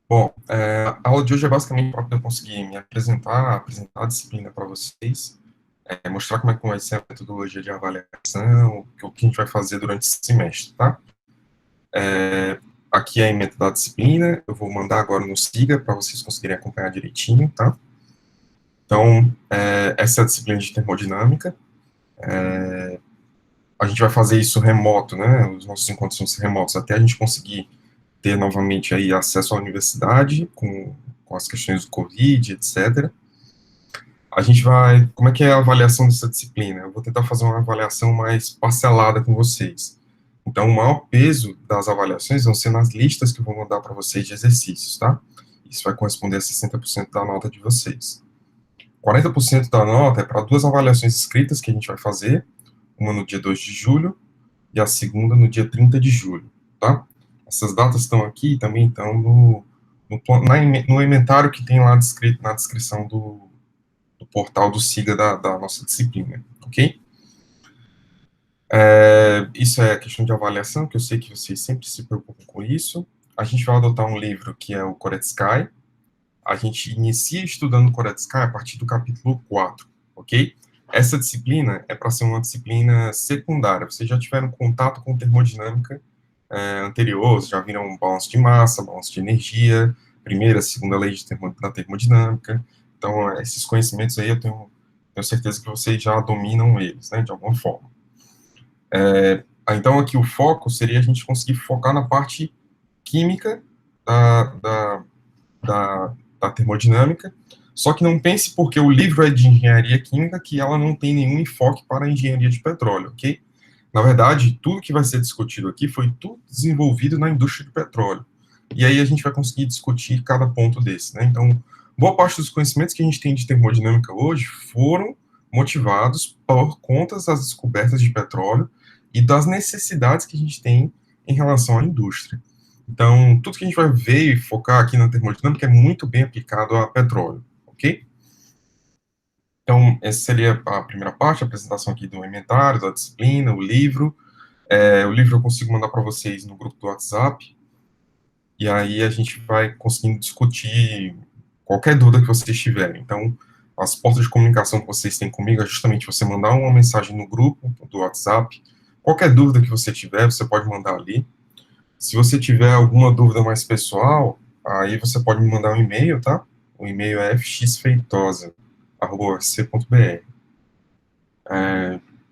Bom, a aula de hoje é basicamente para eu conseguir me apresentar a disciplina para vocês, mostrar como é que vai ser a metodologia de avaliação, o que a gente vai fazer durante esse semestre, tá? Aqui é a ementa da disciplina, eu vou mandar agora no Siga para vocês conseguirem acompanhar direitinho, tá? Então, essa é a disciplina de termodinâmica. A gente vai fazer isso remoto, né? Os nossos encontros vão ser remotos até a gente conseguir ter novamente aí acesso à universidade com as questões do Covid, etc. A gente vai. Como é que é a avaliação dessa disciplina? Eu vou tentar fazer uma avaliação mais parcelada com vocês. Então, o maior peso das avaliações vão ser nas listas que eu vou mandar para vocês de exercícios, tá? Isso vai corresponder a 60% da nota de vocês. 40% da nota é para duas avaliações escritas que a gente vai fazer, uma no dia 2 de julho e a segunda no dia 30 de julho, tá? Essas datas estão aqui e também estão no inventário que tem lá descrito na descrição do portal do SIGA da nossa disciplina, ok? Isso é questão de avaliação, que eu sei que vocês sempre se preocupam com isso. A gente vai adotar um livro que é o Koretsky. A gente inicia estudando o Koretsky a partir do capítulo 4, ok? Essa disciplina é para ser uma disciplina secundária. Vocês já tiveram contato com termodinâmica anterior, já viram balanço de massa, balanço de energia, primeira, segunda lei da termodinâmica. Então, esses conhecimentos aí eu tenho certeza que vocês já dominam eles, né, de alguma forma. Então, aqui o foco seria a gente conseguir focar na parte química da, da, da termodinâmica, só que não pense porque o livro é de engenharia química que ela não tem nenhum enfoque para a engenharia de petróleo, ok? Na verdade, tudo que vai ser discutido aqui foi tudo desenvolvido na indústria do petróleo. E aí a gente vai conseguir discutir cada ponto desse, né? Então, boa parte dos conhecimentos que a gente tem de termodinâmica hoje foram motivados por conta das descobertas de petróleo e das necessidades que a gente tem em relação à indústria. Então, tudo que a gente vai ver e focar aqui na termodinâmica é muito bem aplicado a petróleo, ok? Então, essa seria a primeira parte, a apresentação aqui do inventário, da disciplina, o livro. O livro eu consigo mandar para vocês no grupo do WhatsApp, e aí a gente vai conseguindo discutir qualquer dúvida que vocês tiverem. Então, as portas de comunicação que vocês têm comigo é justamente você mandar uma mensagem no grupo do WhatsApp. Qualquer dúvida que você tiver, você pode mandar ali. Se você tiver alguma dúvida mais pessoal, aí você pode me mandar um e-mail, tá? O e-mail é fxfeitosa@ufc.br.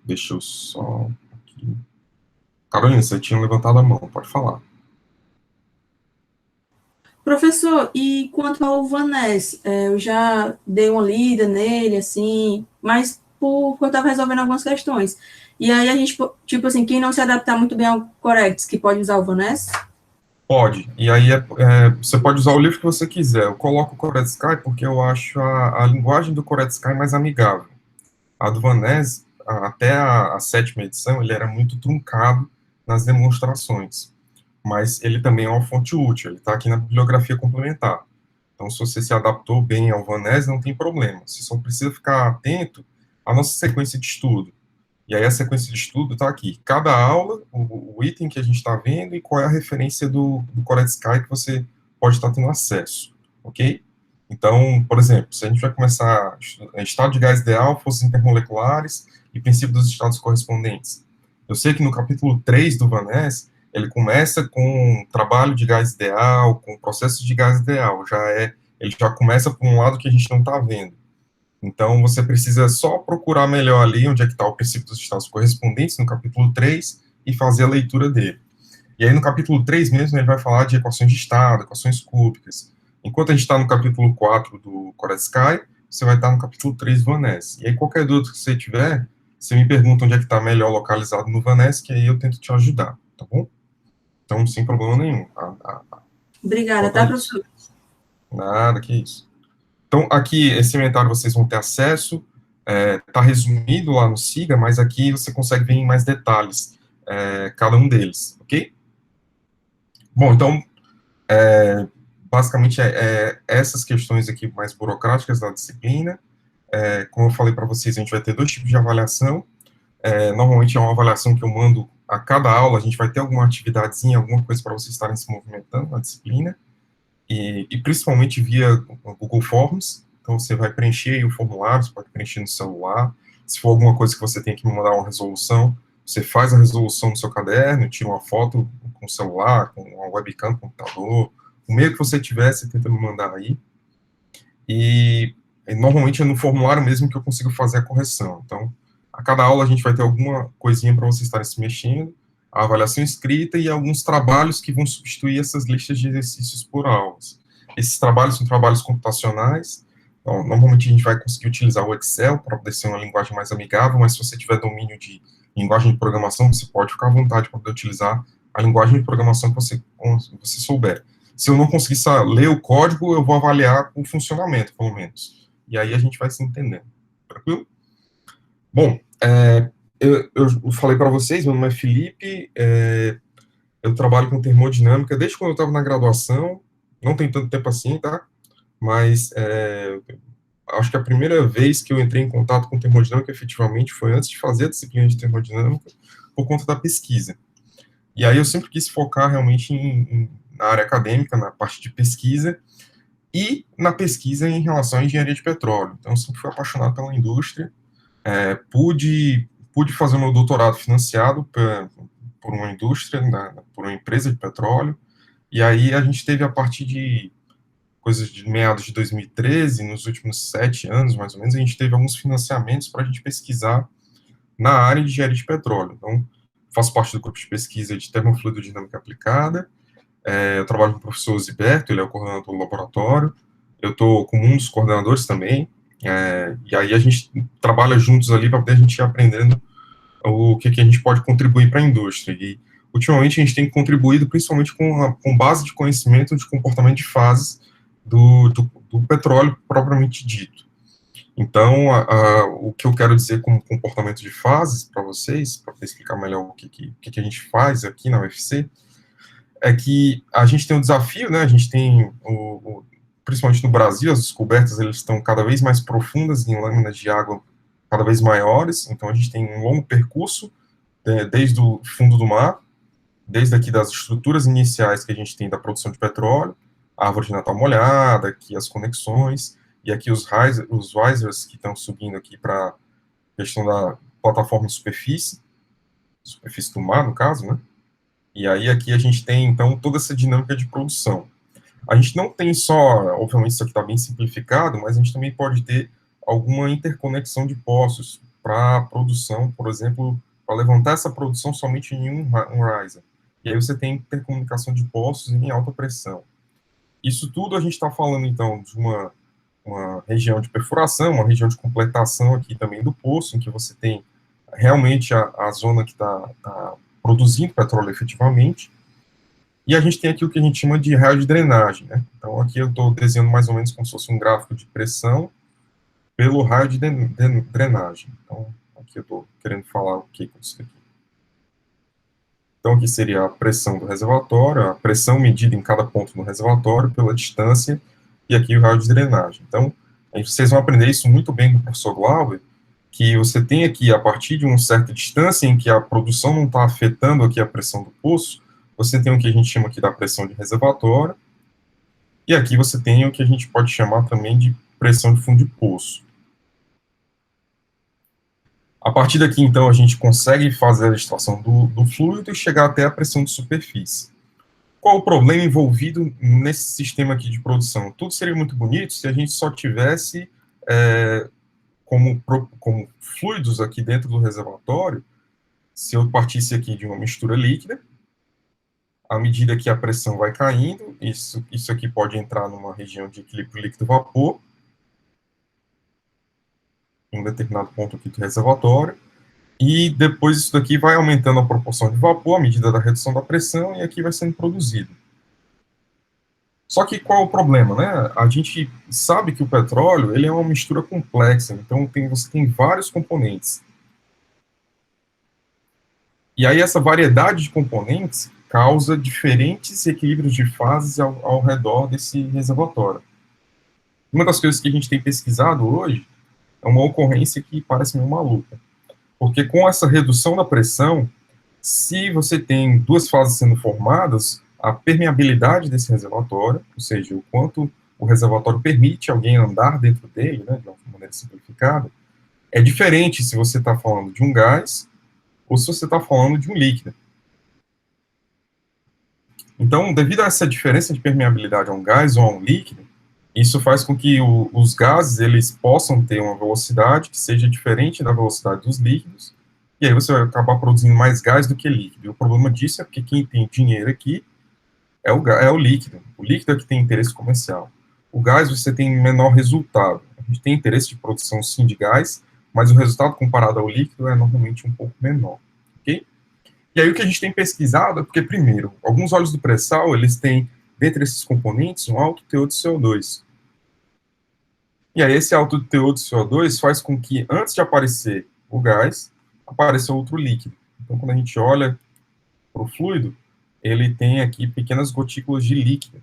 Deixa eu só aqui. Carolina, você tinha levantado a mão, pode falar. Professor, e quanto ao Vaness, eu já dei uma lida nele, assim, mas porque eu estava resolvendo algumas questões. E aí a gente, tipo assim, quem não se adaptar muito bem ao Cortex, que pode usar o Vaness? Pode. E aí você pode usar o livro que você quiser. Eu coloco o Koretsky porque eu acho a linguagem do Koretsky mais amigável. A do Van Ness, até a sétima edição, ele era muito truncado nas demonstrações. Mas ele também é uma fonte útil, ele está aqui na bibliografia complementar. Então, se você se adaptou bem ao Van Ness, não tem problema. Você só precisa ficar atento à nossa sequência de estudo. E aí a sequência de estudo está aqui. Cada aula, o item que a gente está vendo e qual é a referência do Koretsky que você pode estar tendo acesso, ok? Então, por exemplo, se a gente vai começar estado de gás ideal, forças intermoleculares e princípio dos estados correspondentes. Eu sei que no capítulo 3 do Van Ness, ele começa com trabalho de gás ideal, com processos de gás ideal. Ele já começa por um lado que a gente não está vendo. Então, você precisa só procurar melhor ali onde é que está o princípio dos estados correspondentes, no capítulo 3, e fazer a leitura dele. E aí, no capítulo 3 mesmo, ele vai falar de equações de estado, equações cúbicas. Enquanto a gente está no capítulo 4 do Koretsky, você vai estar no capítulo 3 do Van Ness. E aí, qualquer dúvida que você tiver, você me pergunta onde é que está melhor localizado no Van Ness, que aí eu tento te ajudar, tá bom? Então, sem problema nenhum. Obrigada, Quanto a tá, isso. professor? Nada, que isso. Então, aqui, esse inventário vocês vão ter acesso, está resumido lá no SIGA, mas aqui você consegue ver em mais detalhes cada um deles, ok? Bom, então, basicamente, essas questões aqui mais burocráticas da disciplina. Como eu falei para vocês, a gente vai ter dois tipos de avaliação. Normalmente é uma avaliação que eu mando a cada aula, a gente vai ter alguma atividadezinha, alguma coisa para vocês estarem se movimentando na disciplina. e principalmente via Google Forms. Então, você vai preencher aí o formulário, você pode preencher no celular. Se for alguma coisa que você tem que mandar uma resolução, você faz a resolução no seu caderno, tira uma foto com o celular, com uma webcam no computador, o meio que você tiver, você tenta me mandar aí. E normalmente é no formulário mesmo que eu consigo fazer a correção. Então, a cada aula a gente vai ter alguma coisinha para vocês estarem se mexendo, a avaliação escrita e alguns trabalhos que vão substituir essas listas de exercícios por aulas. Esses trabalhos são trabalhos computacionais. Então, normalmente a gente vai conseguir utilizar o Excel para poder ser uma linguagem mais amigável, mas se você tiver domínio de linguagem de programação, você pode ficar à vontade para poder utilizar a linguagem de programação que você souber. Se eu não conseguir ler o código, eu vou avaliar o funcionamento, pelo menos. E aí a gente vai se entendendo. Tranquilo? Bom, eu falei para vocês, meu nome é Felipe, eu trabalho com termodinâmica desde quando eu estava na graduação, não tem tanto tempo assim, tá? Mas acho que a primeira vez que eu entrei em contato com termodinâmica, efetivamente, foi antes de fazer a disciplina de termodinâmica, por conta da pesquisa. E aí eu sempre quis focar realmente na área acadêmica, na parte de pesquisa, e na pesquisa em relação à engenharia de petróleo. Então, eu sempre fui apaixonado pela indústria, pude fazer meu doutorado financiado por uma indústria, por uma empresa de petróleo, e aí a gente teve, a partir de coisas de meados de 2013, nos últimos 7 anos, mais ou menos, a gente teve alguns financiamentos para a gente pesquisar na área de engenharia de petróleo. Então, faço parte do grupo de pesquisa de termofluidodinâmica aplicada, eu trabalho com o professor Ziberto, ele é o coordenador do laboratório, eu estou como um dos coordenadores também, e aí a gente trabalha juntos ali para poder a gente ir aprendendo o que a gente pode contribuir para a indústria. E, ultimamente, a gente tem contribuído principalmente com base de conhecimento de comportamento de fases do petróleo propriamente dito. Então, o que eu quero dizer como comportamento de fases para vocês, para explicar melhor o que a gente faz aqui na UFC, é que a gente tem um desafio, né? A gente tem, principalmente no Brasil, as descobertas eles estão cada vez mais profundas em lâminas de água cada vez maiores, então a gente tem um longo percurso desde o fundo do mar, desde aqui das estruturas iniciais que a gente tem da produção de petróleo, a árvore de Natal molhada, aqui as conexões, e aqui os risers que estão subindo aqui para a questão da plataforma de superfície do mar, no caso, né? E aí aqui a gente tem, então, toda essa dinâmica de produção. A gente não tem só, obviamente isso aqui está bem simplificado, mas a gente também pode ter alguma interconexão de poços para produção, por exemplo, para levantar essa produção somente em um riser. E aí você tem intercomunicação de poços em alta pressão. Isso tudo a gente está falando, então, de uma região de perfuração, uma região de completação aqui também do poço, em que você tem realmente a zona que está produzindo petróleo efetivamente, e a gente tem aqui o que a gente chama de raio de drenagem, né? Então, aqui eu estou desenhando mais ou menos como se fosse um gráfico de pressão pelo raio de drenagem. Então, aqui eu estou querendo falar o que com isso aqui. Então, aqui seria a pressão do reservatório, a pressão medida em cada ponto do reservatório pela distância, e aqui o raio de drenagem. Então, vocês vão aprender isso muito bem com o professor Glauber, que você tem aqui, a partir de uma certa distância em que a produção não está afetando aqui a pressão do poço, você tem o que a gente chama aqui da pressão de reservatório, e aqui você tem o que a gente pode chamar também de pressão de fundo de poço. A partir daqui, então, a gente consegue fazer a extração do fluido e chegar até a pressão de superfície. Qual o problema envolvido nesse sistema aqui de produção? Tudo seria muito bonito se a gente só tivesse como fluidos aqui dentro do reservatório, se eu partisse aqui de uma mistura líquida, à medida que a pressão vai caindo, isso aqui pode entrar numa região de equilíbrio líquido-vapor, em um determinado ponto aqui do reservatório, e depois isso daqui vai aumentando a proporção de vapor à medida da redução da pressão, e aqui vai sendo produzido. Só que qual é o problema, né? A gente sabe que o petróleo, ele é uma mistura complexa, então você tem vários componentes. E aí essa variedade de componentes causa diferentes equilíbrios de fases ao redor desse reservatório. Uma das coisas que a gente tem pesquisado hoje é uma ocorrência que parece meio maluca. Porque com essa redução da pressão, se você tem duas fases sendo formadas, a permeabilidade desse reservatório, ou seja, o quanto o reservatório permite alguém andar dentro dele, né, de uma maneira simplificada, é diferente se você está falando de um gás ou se você está falando de um líquido. Então, devido a essa diferença de permeabilidade a um gás ou a um líquido, isso faz com que os gases eles possam ter uma velocidade que seja diferente da velocidade dos líquidos, e aí você vai acabar produzindo mais gás do que líquido. E o problema disso é porque quem tem dinheiro aqui é o líquido. O líquido é que tem interesse comercial. O gás você tem menor resultado. A gente tem interesse de produção sim de gás, mas o resultado comparado ao líquido é normalmente um pouco menor, ok? E aí o que a gente tem pesquisado é porque, primeiro, alguns óleos do pré-sal, eles têm, dentre esses componentes, um alto teor de CO2. E aí esse alto teor de CO2 faz com que, antes de aparecer o gás, apareça outro líquido. Então, quando a gente olha para o fluido, ele tem aqui pequenas gotículas de líquido.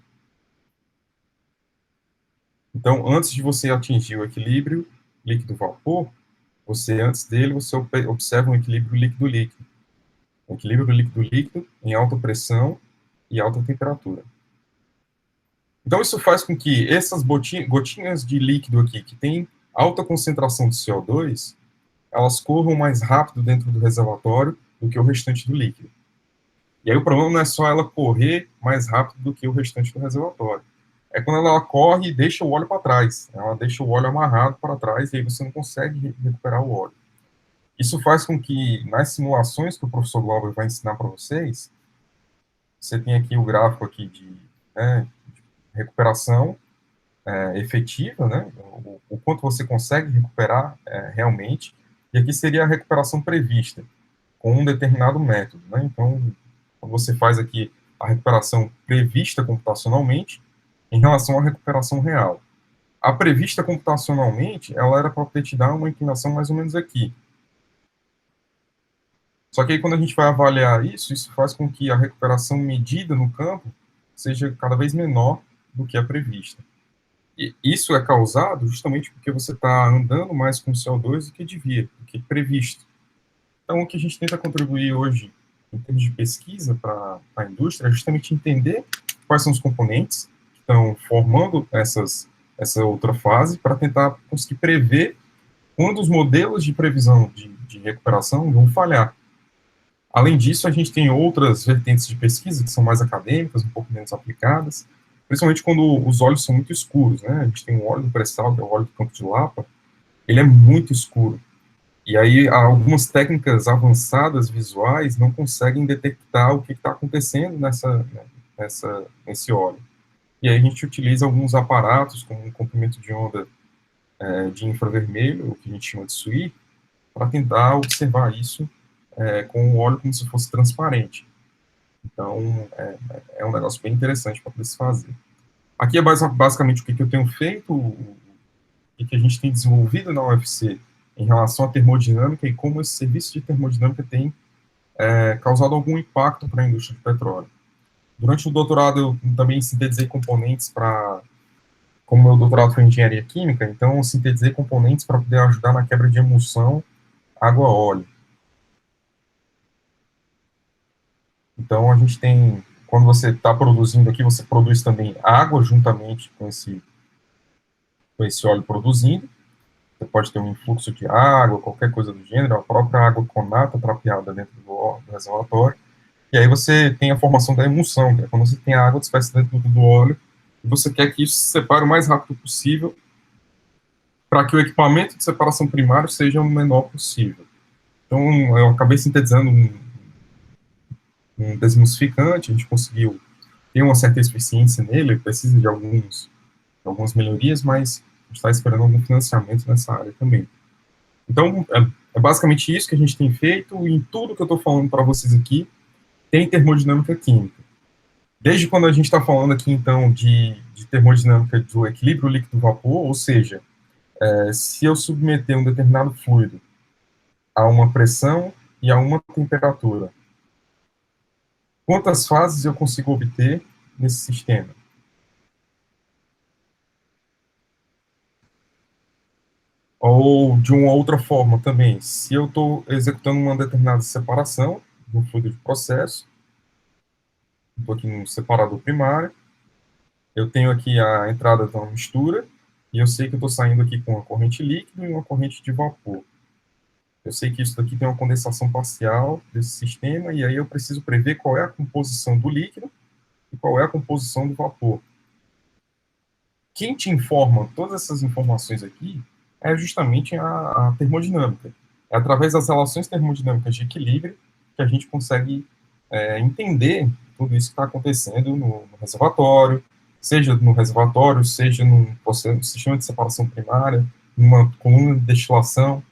Então, antes de você atingir o equilíbrio líquido-vapor, antes dele, você observa um equilíbrio líquido-líquido. Um equilíbrio líquido-líquido em alta pressão e alta temperatura. Então, isso faz com que essas gotinhas de líquido aqui, que tem alta concentração de CO2, elas corram mais rápido dentro do reservatório do que o restante do líquido. E aí o problema não é só ela correr mais rápido do que o restante do reservatório. É quando ela corre e deixa o óleo para trás. Ela deixa o óleo amarrado para trás e aí você não consegue recuperar o óleo. Isso faz com que, nas simulações que o professor Glauber vai ensinar para vocês, você tem aqui o gráfico aqui de recuperação efetiva, né, o quanto você consegue recuperar realmente, e aqui seria a recuperação prevista, com um determinado método. Né? Então, quando você faz aqui a recuperação prevista computacionalmente, em relação à recuperação real. A prevista computacionalmente, ela era para te dar uma inclinação mais ou menos aqui. Só que aí, quando a gente vai avaliar isso faz com que a recuperação medida no campo seja cada vez menor do que a prevista. E isso é causado justamente porque você está andando mais com CO2 do que devia, do que previsto. Então, o que a gente tenta contribuir hoje, em termos de pesquisa para a indústria, é justamente entender quais são os componentes que estão formando essa outra fase, para tentar conseguir prever quando os modelos de previsão de recuperação vão falhar. Além disso, a gente tem outras vertentes de pesquisa que são mais acadêmicas, um pouco menos aplicadas, principalmente quando os óleos são muito escuros, né? A gente tem um óleo do pré-sal, que é o óleo do Campo de Lapa, ele é muito escuro. E aí, algumas técnicas avançadas visuais não conseguem detectar o que está acontecendo nesse óleo. E aí a gente utiliza alguns aparatos, como um comprimento de onda de infravermelho, o que a gente chama de SWIR, para tentar observar isso com o óleo como se fosse transparente. Então, é um negócio bem interessante para poder se fazer. Aqui é basicamente o que eu tenho feito, o que a gente tem desenvolvido na UFC em relação à termodinâmica e como esse serviço de termodinâmica tem causado algum impacto para a indústria de petróleo. Durante o doutorado, eu também sintetizei componentes como meu doutorado foi em engenharia química, então eu sintetizei componentes para poder ajudar na quebra de emulsão água-óleo. Então, a gente tem, quando você está produzindo aqui, você produz também água juntamente com esse óleo produzindo. Você pode ter um influxo de água, qualquer coisa do gênero, a própria água com nata trapeada dentro do reservatório. E aí você tem a formação da emulsão, que é quando você tem a água dispersa dentro do óleo, e você quer que isso se separe o mais rápido possível, para que o equipamento de separação primário seja o menor possível. Então, eu acabei sintetizando um desemulsificante, a gente conseguiu ter uma certa eficiência nele, precisa de algumas melhorias, mas a gente está esperando algum financiamento nessa área também. Então, é basicamente isso que a gente tem feito, e em tudo que eu estou falando para vocês aqui, tem termodinâmica química. Desde quando a gente está falando aqui, então, de termodinâmica do equilíbrio líquido-vapor, ou seja, se eu submeter um determinado fluido a uma pressão e a uma temperatura, quantas fases eu consigo obter nesse sistema? Ou, de uma outra forma também, se eu estou executando uma determinada separação do fluido de processo, Estou aqui no separador primário, eu tenho aqui a entrada de uma mistura, e eu sei que eu estou saindo aqui com uma corrente líquida e uma corrente de vapor. Eu sei que isso daqui tem uma condensação parcial desse sistema, e aí eu preciso prever qual é a composição do líquido e qual é a composição do vapor. Quem te informa todas essas informações aqui é justamente a termodinâmica. É através das relações termodinâmicas de equilíbrio que a gente consegue entender tudo isso que está acontecendo no reservatório, seja no reservatório, seja num sistema de separação primária, numa coluna de destilação.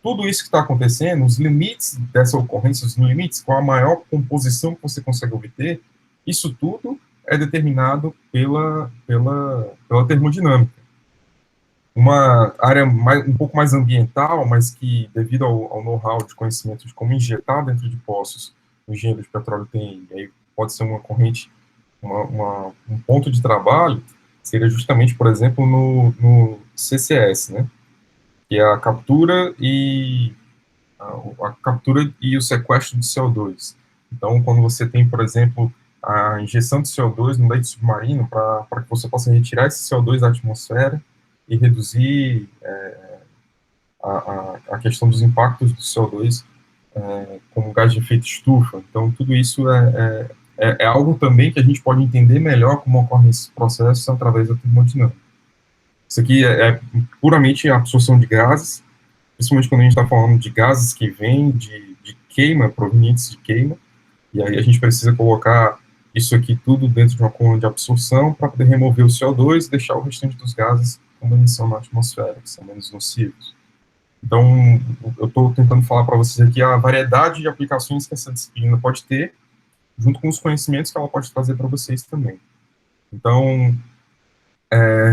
Tudo isso que está acontecendo, os limites dessa ocorrência, os limites, qual a maior composição que você consegue obter, isso tudo é determinado pela termodinâmica. Uma área um pouco mais ambiental, mas que, devido ao know-how de conhecimento de como injetar dentro de poços, o engenheiro de petróleo tem, e aí pode ser uma corrente, um ponto de trabalho, seria justamente, por exemplo, no CCS, né? Que é a captura e o sequestro de CO2. Então, quando você tem, por exemplo, a injeção de CO2 no leito submarino, para que você possa retirar esse CO2 da atmosfera e reduzir a questão dos impactos do CO2 como gás de efeito estufa. Então, tudo isso é algo também que a gente pode entender melhor como ocorrem esses processos através da termodinâmica. Isso aqui é puramente a absorção de gases, principalmente quando a gente está falando de gases que vêm de queima, provenientes de queima, e aí a gente precisa colocar isso aqui tudo dentro de uma coluna de absorção para poder remover o CO2 e deixar o restante dos gases como emissão na atmosfera, que são menos nocivos. Então, eu estou tentando falar para vocês aqui a variedade de aplicações que essa disciplina pode ter, junto com os conhecimentos que ela pode trazer para vocês também. Então,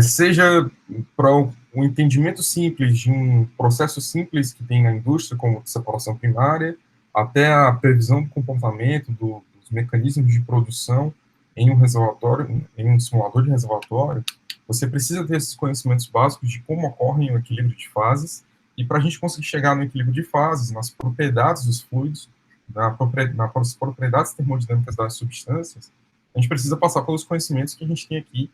seja para um entendimento simples de um processo simples que tem na indústria, como separação primária, até a previsão do comportamento dos mecanismos de produção em um reservatório, em um simulador de reservatório, você precisa ter esses conhecimentos básicos de como ocorre o equilíbrio de fases, e para a gente conseguir chegar no equilíbrio de fases, nas propriedades dos fluidos, nas propriedades termodinâmicas das substâncias, a gente precisa passar pelos conhecimentos que a gente tem aqui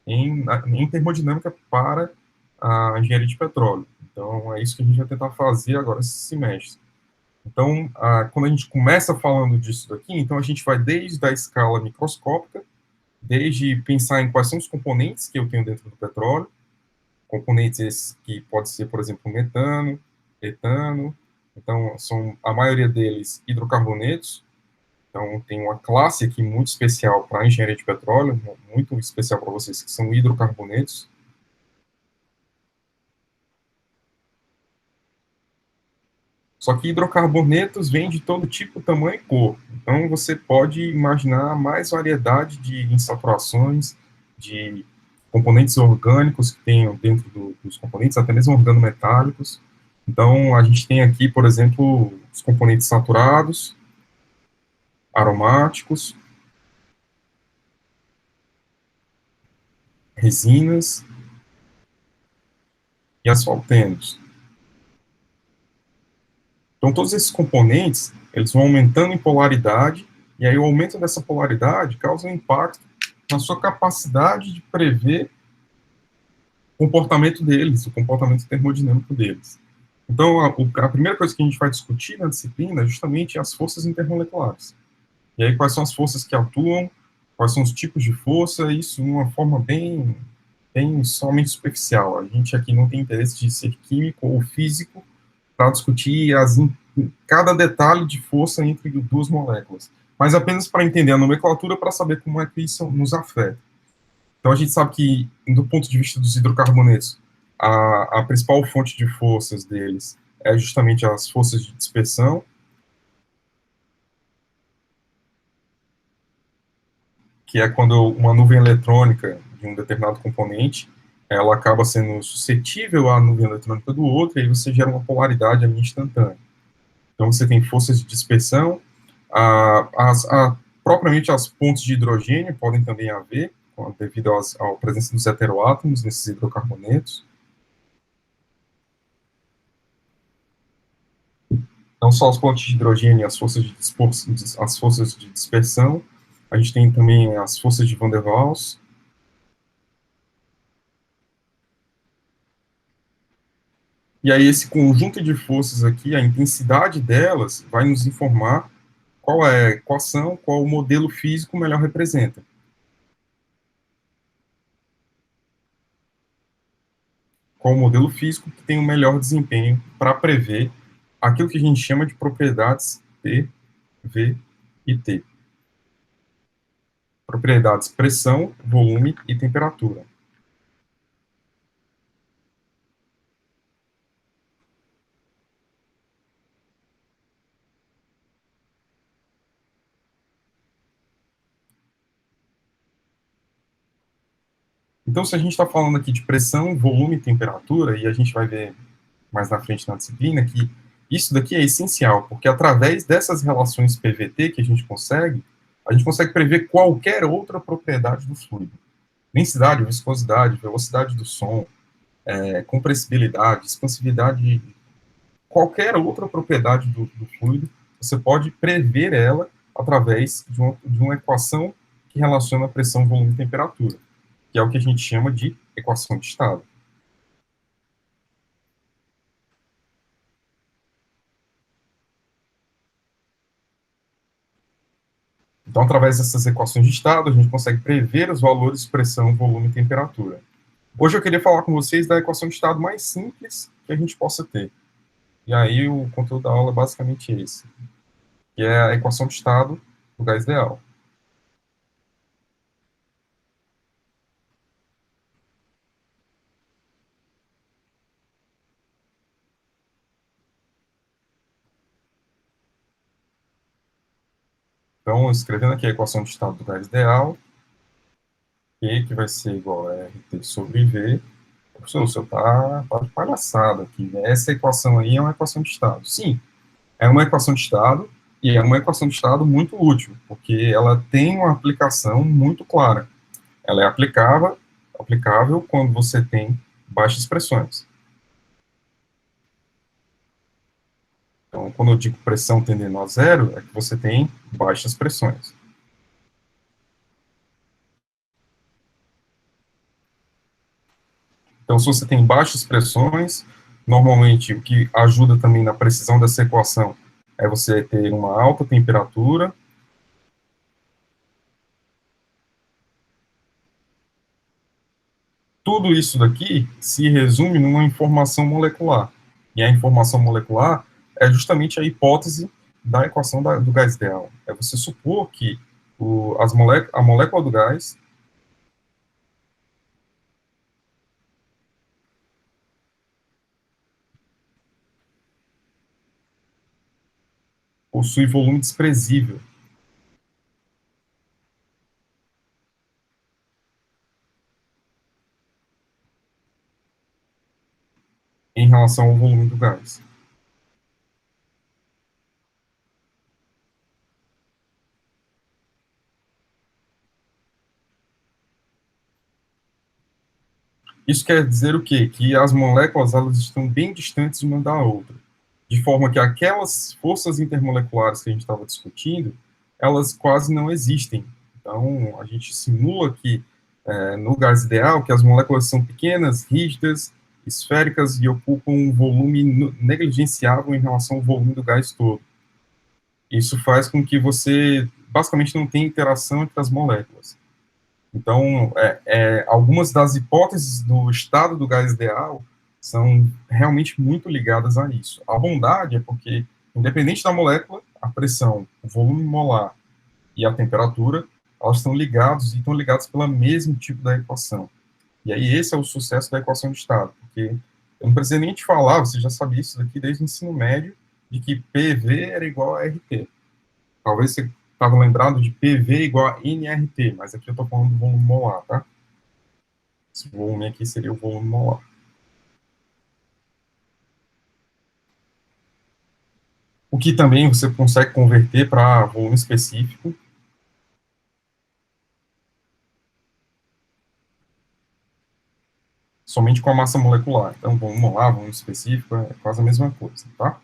em termodinâmica para a engenharia de petróleo. Então, é isso que a gente vai tentar fazer agora esse semestre. Então, quando a gente começa falando disso daqui, então a gente vai desde a escala microscópica, desde pensar em quais são os componentes que eu tenho dentro do petróleo, componentes esses que pode ser, por exemplo, metano, etano, então são a maioria deles hidrocarbonetos. Então, tem uma classe aqui muito especial para a engenharia de petróleo, muito especial para vocês, que são hidrocarbonetos. Só que hidrocarbonetos vêm de todo tipo, tamanho e cor. Então, você pode imaginar mais variedade de insaturações, de componentes orgânicos que tenham dentro dos componentes, até mesmo organometálicos. Então, a gente tem aqui, por exemplo, os componentes saturados, aromáticos, resinas e asfaltenos. Então, todos esses componentes, eles vão aumentando em polaridade, e aí o aumento dessa polaridade causa um impacto na sua capacidade de prever o comportamento deles, o comportamento termodinâmico deles. Então, a primeira coisa que a gente vai discutir na disciplina é justamente as forças intermoleculares. E aí, quais são as forças que atuam, quais são os tipos de força, isso de uma forma bem somente superficial. A gente aqui não tem interesse de ser químico ou físico para discutir cada detalhe de força entre duas moléculas, mas apenas para entender a nomenclatura, para saber como é que isso nos afeta. Então, a gente sabe que, do ponto de vista dos hidrocarbonetos, a principal fonte de forças deles é justamente as forças de dispersão, que é quando uma nuvem eletrônica de um determinado componente, ela acaba sendo suscetível à nuvem eletrônica do outro, e aí você gera uma polaridade ali instantânea. Então, você tem forças de dispersão, propriamente as pontes de hidrogênio podem também haver, devido à presença dos heteroátomos nesses hidrocarbonetos. Não só as pontes de hidrogênio e as forças de dispersão, A gente tem também as forças de Van der Waals. E aí esse conjunto de forças aqui, a intensidade delas vai nos informar qual é a equação, qual o modelo físico melhor representa. Qual o modelo físico que tem o melhor desempenho para prever aquilo que a gente chama de propriedades P, V e T. Propriedades pressão, volume e temperatura. Então, se a gente está falando aqui de pressão, volume e temperatura, e a gente vai ver mais na frente na disciplina, que isso daqui é essencial, porque através dessas relações PVT que a gente consegue prever qualquer outra propriedade do fluido. Densidade, viscosidade, velocidade do som, compressibilidade, expansividade, qualquer outra propriedade do fluido, você pode prever ela através de uma equação que relaciona pressão, volume e temperatura, que é o que a gente chama de equação de estado. Então, através dessas equações de estado, a gente consegue prever os valores de pressão, volume e temperatura. Hoje eu queria falar com vocês da equação de estado mais simples que a gente possa ter. E aí o conteúdo da aula é basicamente esse, que é a equação de estado do gás ideal. Então, escrevendo aqui a equação de estado do gás ideal, Q que vai ser igual a RT sobre V. Professor, o senhor tá de palhaçada aqui, né? Essa equação aí é uma equação de estado. Sim, é uma equação de estado, e é uma equação de estado muito útil, porque ela tem uma aplicação muito clara. Ela é aplicável quando você tem baixas pressões. Então, quando eu digo pressão tendendo a zero, é que você tem baixas pressões. Então, se você tem baixas pressões, normalmente o que ajuda também na precisão dessa equação é você ter uma alta temperatura. Tudo isso daqui se resume numa informação molecular. E a informação molecular é justamente a hipótese da equação do gás ideal. É você supor que a molécula do gás possui volume desprezível em relação ao volume do gás. Isso quer dizer o quê? Que as moléculas elas estão bem distantes uma da outra, de forma que aquelas forças intermoleculares que a gente estava discutindo, elas quase não existem. Então, a gente simula que no gás ideal, que as moléculas são pequenas, rígidas, esféricas e ocupam um volume negligenciável em relação ao volume do gás todo. Isso faz com que você basicamente não tenha interação entre as moléculas. Então, algumas das hipóteses do estado do gás ideal são realmente muito ligadas a isso. A bondade é porque, independente da molécula, a pressão, o volume molar e a temperatura, elas estão ligados e estão ligados pelo mesmo tipo da equação. E aí esse é o sucesso da equação de estado, porque eu não precisei nem te falar, você já sabia isso daqui desde o ensino médio, de que PV era igual a RT. Talvez você estava lembrado de PV igual a nRT, mas aqui eu estou falando do volume molar, tá? Esse volume aqui seria o volume molar. O que também você consegue converter para volume específico. Somente com a massa molecular. Então, volume molar, volume específico, é quase a mesma coisa, tá?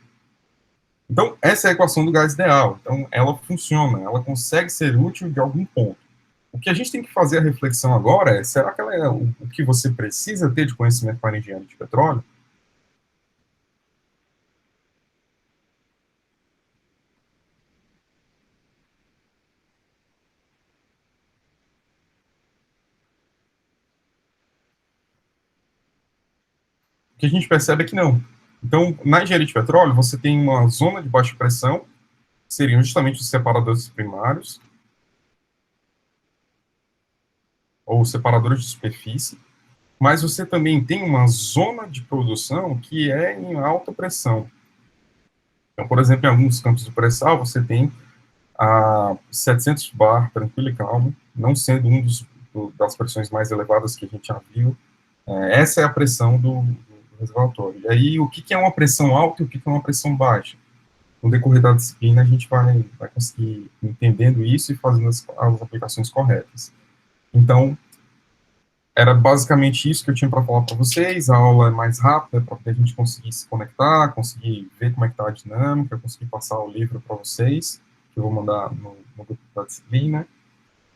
Então, essa é a equação do gás ideal. Então, ela funciona, ela consegue ser útil de algum ponto. O que a gente tem que fazer a reflexão agora é, será que ela é o que você precisa ter de conhecimento para engenharia de petróleo? O que a gente percebe é que não. Então, na engenharia de petróleo, você tem uma zona de baixa pressão, que seriam justamente os separadores primários, ou separadores de superfície, mas você também tem uma zona de produção que é em alta pressão. Então, por exemplo, em alguns campos de pré-sal, você tem a 700 bar, tranquilo e calmo, não sendo das pressões mais elevadas que a gente já viu. Essa é a pressão do reservatório. E aí, o que é uma pressão alta e o que é uma pressão baixa? No decorrer da disciplina, a gente vai conseguir entendendo isso e fazendo as aplicações corretas. Então, era basicamente isso que eu tinha para falar para vocês. A aula é mais rápida para a gente conseguir se conectar, conseguir ver como é que está a dinâmica, conseguir passar o livro para vocês, que eu vou mandar no grupo da disciplina.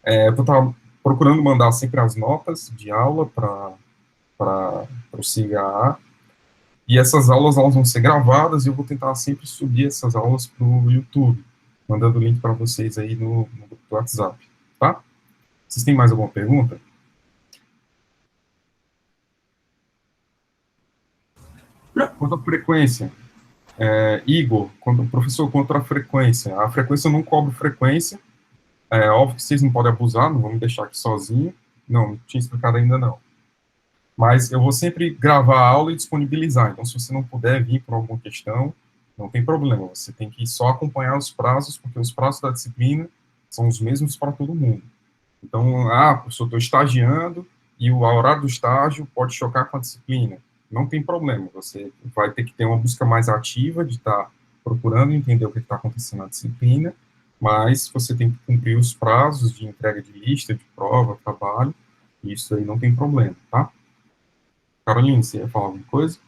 Eu estou procurando mandar sempre as notas de aula para o CIGA. E essas aulas elas vão ser gravadas e eu vou tentar sempre subir essas aulas para o YouTube, mandando o link para vocês aí no grupo do WhatsApp, tá? Vocês têm mais alguma pergunta? Quanto à frequência, Igor, professor, quanto à frequência, a frequência eu não cobro frequência, é óbvio que vocês não podem abusar, não vão me deixar aqui sozinho, não tinha explicado ainda não. Mas eu vou sempre gravar a aula e disponibilizar, então se você não puder vir por alguma questão, não tem problema, você tem que só acompanhar os prazos, porque os prazos da disciplina são os mesmos para todo mundo. Então, professor, estou estagiando e o horário do estágio pode chocar com a disciplina. Não tem problema, você vai ter que ter uma busca mais ativa de estar procurando entender o que está acontecendo na disciplina, mas você tem que cumprir os prazos de entrega de lista, de prova, trabalho, e isso aí não tem problema, tá? Caroline, você ia falar alguma coisa?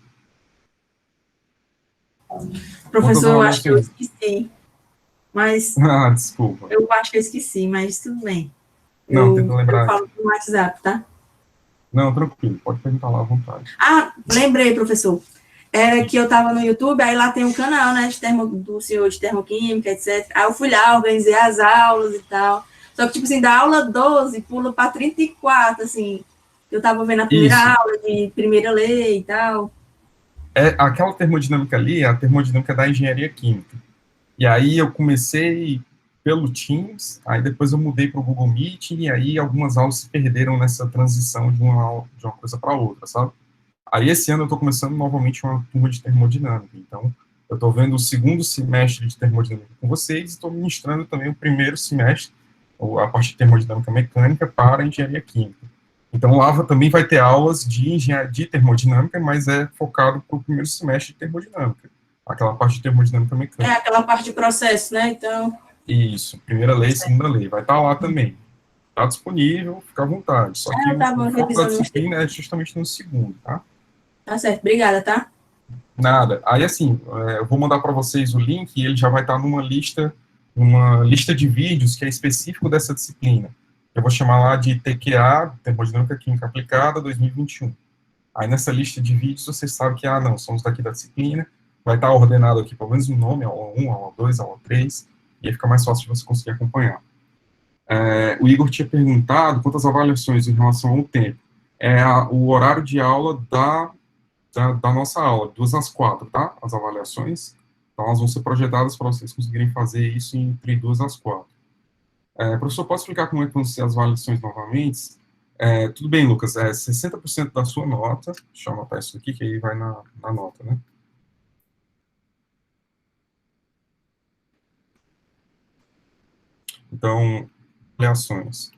Quantas Professor, eu acho que eu avaliações? esqueci, mas Desculpa. eu acho que eu esqueci, mas tudo bem. Não, tenta Eu lembrar. falo no WhatsApp, tá? Não, tranquilo, pode perguntar lá à vontade. Lembrei, professor. Era que eu estava no YouTube, aí lá tem um canal, né, do senhor de termoquímica, etc. Aí eu fui lá, organizei as aulas e tal. Só que, tipo assim, da aula 12, pula para 34, assim. Eu estava vendo a primeira Isso. aula de primeira lei e tal. Aquela termodinâmica ali é a termodinâmica da engenharia química. E aí eu comecei pelo Teams, aí depois eu mudei para o Google Meet, e aí algumas aulas se perderam nessa transição de uma coisa para outra, sabe? Aí esse ano eu estou começando novamente uma turma de termodinâmica, então eu estou vendo o segundo semestre de termodinâmica com vocês e estou ministrando também o primeiro semestre, a parte de termodinâmica mecânica para engenharia química. Então lá também vai ter aulas de engenharia de termodinâmica, mas é focado para o primeiro semestre de termodinâmica, aquela parte de termodinâmica É mecânica. aquela parte de processo, né? Então. Isso, primeira lei, segunda lei, vai estar lá também. Está disponível, fica à vontade. Só que Eu o estava foco da revisando uns disciplina é textos. justamente no segundo, tá? Tá certo, obrigada, tá? Nada. Aí, assim, eu vou mandar para vocês o link e ele já vai estar numa lista de vídeos que é específico dessa disciplina. Eu vou chamar lá de TQA, Termodinâmica Química Aplicada 2021. Aí, nessa lista de vídeos, vocês sabem que, não, somos daqui da disciplina, vai estar ordenado aqui, pelo menos o nome, aula 1, aula 2, aula 3, e aí fica mais fácil de você conseguir acompanhar. O Igor tinha perguntado quantas avaliações em relação ao tempo. O horário de aula da nossa aula, 2 às 4, tá? As avaliações. Então, elas vão ser projetadas para vocês conseguirem fazer isso entre 2 às 4. Professor, posso explicar como é que vão ser as avaliações novamente? Tudo bem, Lucas, 60% da sua nota, deixa eu anotar isso aqui, que aí vai na nota, né? Então, avaliações.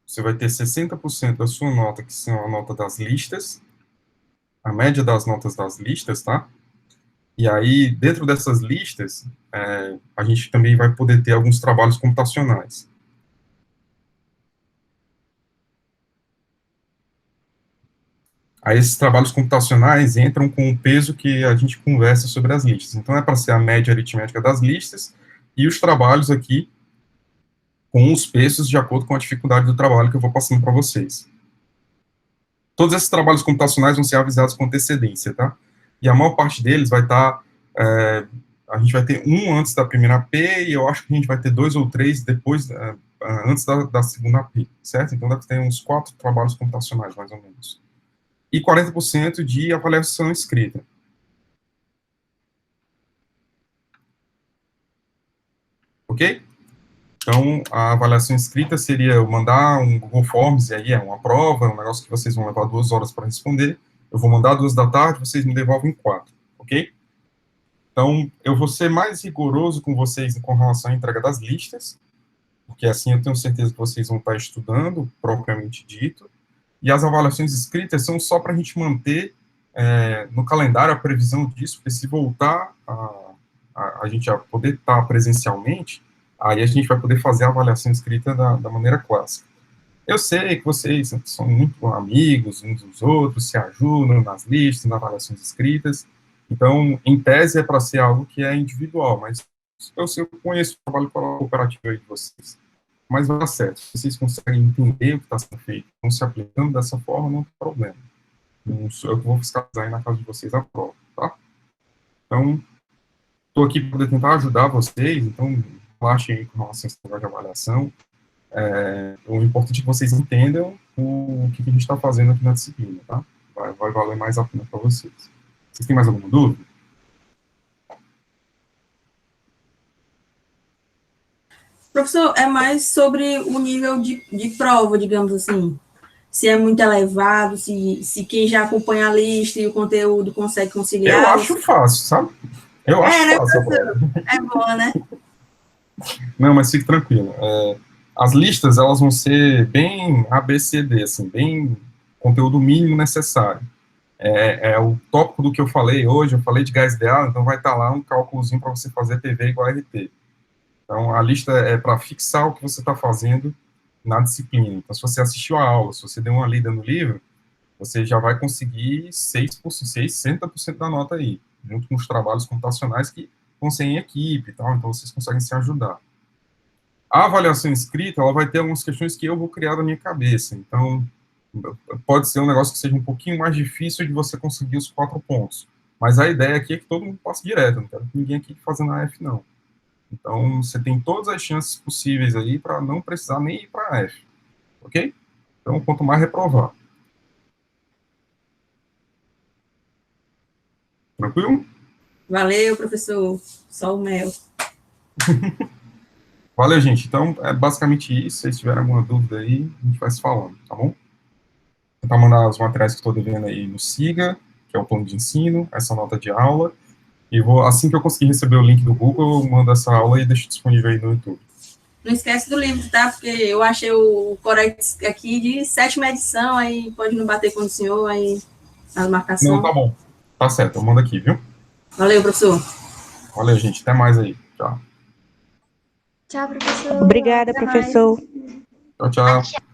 Você vai ter 60% da sua nota, que são a nota das listas, a média das notas das listas, tá? E aí, dentro dessas listas, a gente também vai poder ter alguns trabalhos computacionais. Aí esses trabalhos computacionais entram com o peso que a gente conversa sobre as listas. Então, é para ser a média aritmética das listas, e os trabalhos aqui com os pesos de acordo com a dificuldade do trabalho que eu vou passando para vocês. Todos esses trabalhos computacionais vão ser avisados com antecedência, tá? E a maior parte deles vai estar... a gente vai ter um antes da primeira P, e eu acho que a gente vai ter 2 ou 3 depois, antes da segunda P, certo? Então, deve ter uns 4 trabalhos computacionais, mais ou menos. E 40% de avaliação escrita. Ok? Então, a avaliação escrita seria eu mandar um Google Forms, e aí é uma prova, é um negócio que vocês vão levar 2 horas para responder. Eu vou mandar 2 da tarde, vocês me devolvem 4, ok? Então, eu vou ser mais rigoroso com vocês com relação à entrega das listas, porque assim eu tenho certeza que vocês vão estar estudando, propriamente dito, e as avaliações escritas são só para a gente manter no calendário a previsão disso, porque se voltar a gente a poder estar presencialmente, aí a gente vai poder fazer a avaliação escrita da maneira clássica. Eu sei que vocês são muito amigos uns dos outros, se ajudam nas listas, nas avaliações escritas, então, em tese, é para ser algo que é individual, mas eu conheço o trabalho cooperativo aí de vocês. Mas vai dar certo. Se vocês conseguem entender o que está sendo feito, estão se aplicando dessa forma, não tem problema. Não sou eu que vou fiscalizar aí na casa de vocês a prova, tá? Então, estou aqui para poder tentar ajudar vocês, então, relaxem aí com relação a esse negócio de avaliação. O importante é que vocês entendam o que a gente está fazendo aqui na disciplina, tá? Vai valer mais a pena para vocês. Vocês têm mais alguma dúvida? Professor, é mais sobre o nível de prova, digamos assim. Se é muito elevado, se quem já acompanha a lista e o conteúdo consegue conciliar. Eu acho fácil, sabe? Eu acho né, fácil. É boa, né? Não, mas fique tranquilo. As listas, elas vão ser bem ABCD, assim, bem conteúdo mínimo necessário. É o tópico do que eu falei hoje, eu falei de gás ideal, então vai estar lá um cálculozinho para você fazer PV igual a RT. Então, a lista é para fixar o que você está fazendo na disciplina. Então, se você assistiu a aula, se você deu uma lida no livro, você já vai conseguir 60% da nota aí, junto com os trabalhos computacionais que vão ser em equipe e tal, então vocês conseguem se ajudar. A avaliação escrita, ela vai ter algumas questões que eu vou criar na minha cabeça, então pode ser um negócio que seja um pouquinho mais difícil de você conseguir os 4 pontos, mas a ideia aqui é que todo mundo passe direto, não quero que ninguém aqui fazendo a F, não. Então, você tem todas as chances possíveis aí para não precisar nem ir para a F, ok? Então, quanto mais reprovar. Tranquilo? Valeu, professor. Só o mel. Valeu, gente. Então, é basicamente isso. Se vocês tiverem alguma dúvida aí, a gente vai se falando, tá bom? Vou tentar mandar os materiais que estou devendo aí no SIGA, que é o plano de ensino, essa nota de aula. E assim que eu conseguir receber o link do Google, eu mando essa aula e deixo disponível aí no YouTube. Não esquece do livro, tá? Porque eu achei o Corex aqui de 7ª edição, aí pode não bater com o senhor, aí as marcações. Não, tá bom. Tá certo, eu mando aqui, viu? Valeu, professor. Valeu, gente. Até mais aí. Tchau. Tchau, professor. Obrigada, Até professor. mais. Tchau, tchau.